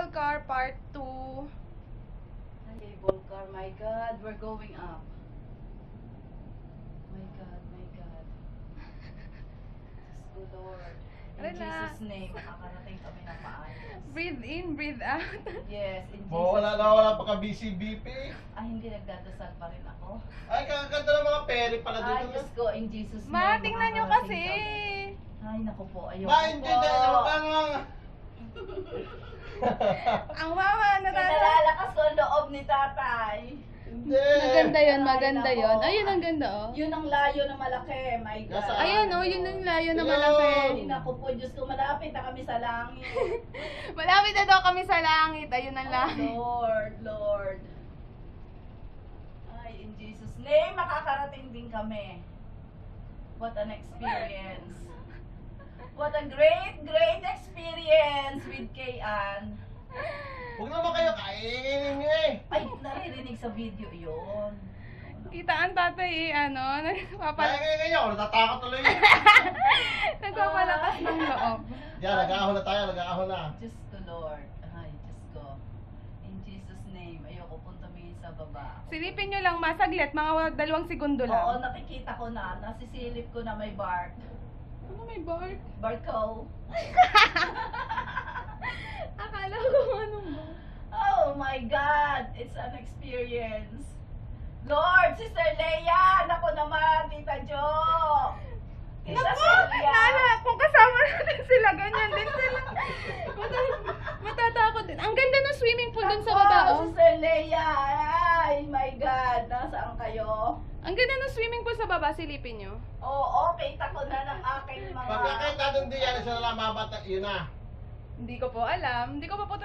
cable car part 2. Cable car, my God, we're going up. My God, my God. Diyos ko, Lord. In Relax. Jesus' name, makakarating kami ng maayos. Breathe in, breathe out. Yes, in Jesus' Wala na, wala pa ka BCBP. Ay, hindi nagdadasal pa rin ako. Ay, kakaganda ng mga peri pala Ay, dito. Diyos ko, in Jesus' name, Ma, tingnan nyo kasi. makakarating kami. Ay, naku po, ayoko Ma, hindi, po. ano ka nga. Ang mama, Nalalakas ko ang loob ni tatay. Hindi. Maganda yun, Ay, maganda nako. yun. Ayun, ang ganda oh. Yun ang layo na malaki, my God. Nasa- Ayun oh, yun ang layo na Ayun. Ay, malaki. naku po, Diyos ko, malapit na kami sa langit. Malapit na daw kami sa langit. Ayun ang Oh, langit. Lord, Lord. Ay, in Jesus' name, makakarating din kami. What an experience. What a great, great experience with Kayan. Huwag naman kayo kainin nyo eh. Ay, naririnig sa video yun. Kitaan tatay eh, ano, Kaya nagpapalakas ako, natatakot tuloy. ng loob. Yan, nag-aahon na tayo, nag-aahon na. Diyos ko, Lord. Ay, Diyos ko. In Jesus' name, ayoko pong tumingin sa baba. Silipin nyo lang, masaglit, mga 2 segundo Oo, lang. nakikita ko na. Nasisilip ko na may bark. Ano may bark? Barko. Akala ko anong bark. Oh my God! It's an experience. Lord, Sister Leia! Naku naman, Tita Jo! Tita Naku! Celia! Nana, kung kasama natin sila, ganyan din sila. Matatakot din. Ang ganda ng swimming pool dun sa Naku, baba, oh. Sister Leia! Ay, my God! Nasaan kayo? Ang ganda ng swimming pool sa baba, silipin nyo. Oo, kita ko na ng aking mga... Pagkakita doon di yan, isa na lang mabata, yun na. Hindi ko po alam. Hindi ko pa po